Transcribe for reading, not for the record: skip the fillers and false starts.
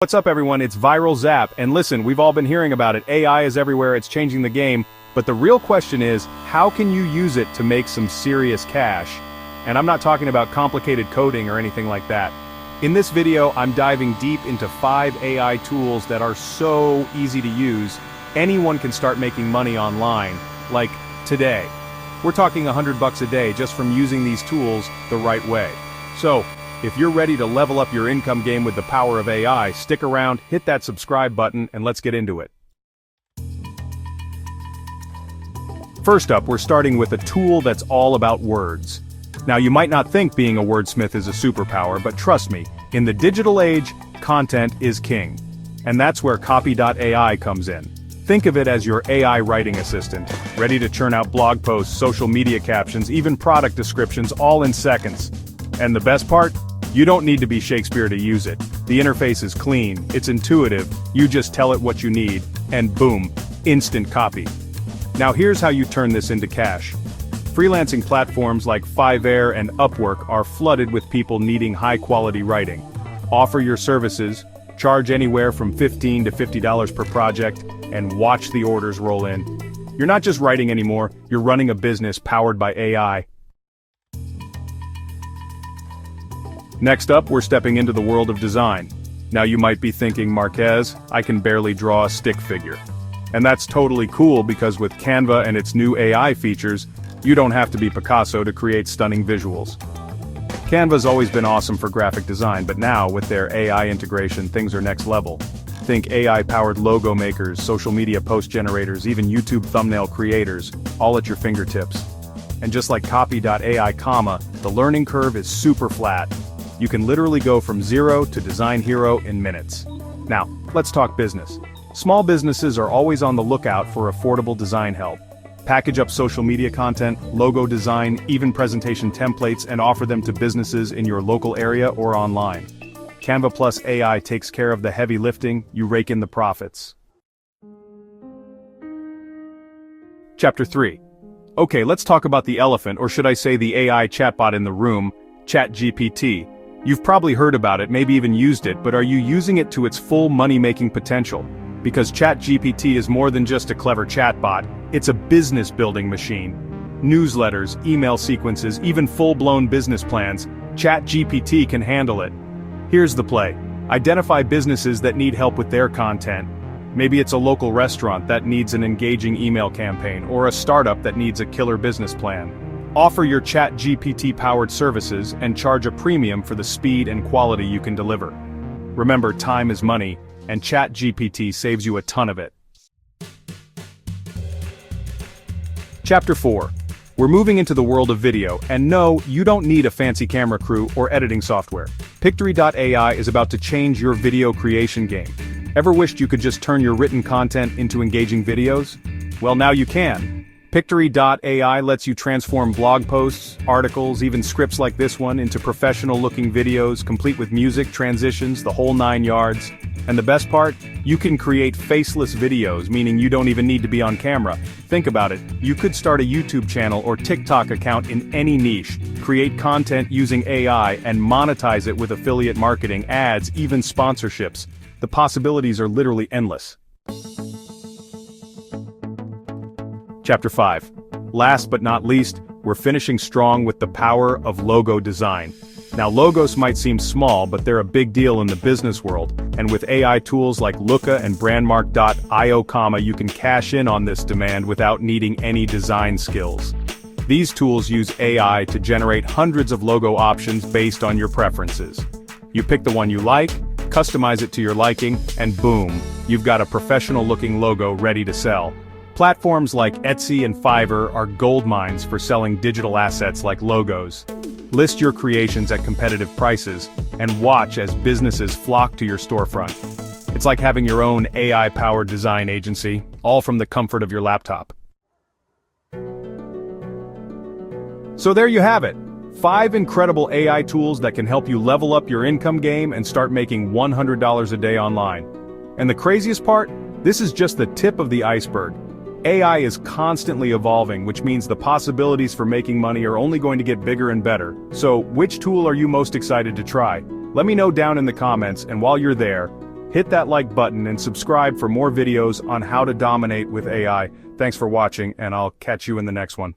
What's up everyone, it's Viral Zap, and listen, we've all been hearing about it. AI is everywhere, it's changing the game, but the real question is, how can you use it to make some serious cash? And I'm not talking about complicated coding or anything like that. In this video, I'm diving deep into 5 AI tools that are so easy to use, anyone can start making money online, like today. We're talking $100 a day just from using these tools the right way. So, if you're ready to level up your income game with the power of AI, stick around, hit that subscribe button, and let's get into it. First up, we're starting with a tool that's all about words. Now, you might not think being a wordsmith is a superpower, but trust me, in the digital age, content is king. And that's where Copy.ai comes in. Think of it as your AI writing assistant, ready to churn out blog posts, social media captions, even product descriptions, all in seconds. And the best part? You don't need to be Shakespeare to use it. The interface is clean, it's intuitive, you just tell it what you need, and boom, instant copy. Now here's how you turn this into cash. Freelancing platforms like Fiverr and Upwork are flooded with people needing high-quality writing. Offer your services, charge anywhere from $15 to $50 per project, and watch the orders roll in. You're not just writing anymore, you're running a business powered by AI. Next up, we're stepping into the world of design. Now you might be thinking, Marquez, I can barely draw a stick figure. And that's totally cool because with Canva and its new AI features, you don't have to be Picasso to create stunning visuals. Canva's always been awesome for graphic design, but now, with their AI integration, things are next level. Think AI-powered logo makers, social media post generators, even YouTube thumbnail creators, all at your fingertips. And just like Copy.ai, the learning curve is super flat. You can literally go from zero to design hero in minutes. Now, let's talk business. Small businesses are always on the lookout for affordable design help. Package up social media content, logo design, even presentation templates, and offer them to businesses in your local area or online. Canva Plus AI takes care of the heavy lifting, you rake in the profits. Chapter 3. Okay, let's talk about the elephant, or should I say the AI chatbot in the room, ChatGPT. You've probably heard about it, maybe even used it, but are you using it to its full money-making potential? Because ChatGPT is more than just a clever chatbot, it's a business-building machine. Newsletters, email sequences, even full-blown business plans, ChatGPT can handle it. Here's the play. Identify businesses that need help with their content. Maybe it's a local restaurant that needs an engaging email campaign, or a startup that needs a killer business plan. Offer your ChatGPT-powered services and charge a premium for the speed and quality you can deliver. Remember, time is money, and ChatGPT saves you a ton of it. Chapter 4. We're moving into the world of video, and no, you don't need a fancy camera crew or editing software. Pictory.ai is about to change your video creation game. Ever wished you could just turn your written content into engaging videos? Well, now you can. Pictory.ai lets you transform blog posts, articles, even scripts like this one into professional-looking videos, complete with music, transitions, the whole 9 yards. And the best part? You can create faceless videos, meaning you don't even need to be on camera. Think about it, you could start a YouTube channel or TikTok account in any niche, create content using AI, and monetize it with affiliate marketing, ads, even sponsorships. The possibilities are literally endless. Chapter 5. Last but not least, we're finishing strong with the power of logo design. Now logos might seem small, but they're a big deal in the business world, and with AI tools like Looka and Brandmark.io, you can cash in on this demand without needing any design skills. These tools use AI to generate hundreds of logo options based on your preferences. You pick the one you like, customize it to your liking, and boom, you've got a professional-looking logo ready to sell. Platforms like Etsy and Fiverr are gold mines for selling digital assets like logos. List your creations at competitive prices, and watch as businesses flock to your storefront. It's like having your own AI-powered design agency, all from the comfort of your laptop. So there you have it. 5 incredible AI tools that can help you level up your income game and start making $100 a day online. And the craziest part? This is just the tip of the iceberg. AI is constantly evolving, which means the possibilities for making money are only going to get bigger and better. So, which tool are you most excited to try? Let me know down in the comments, and while you're there, Hit that like button and subscribe for more videos on how to dominate with AI. Thanks for watching, and I'll catch you in the next one.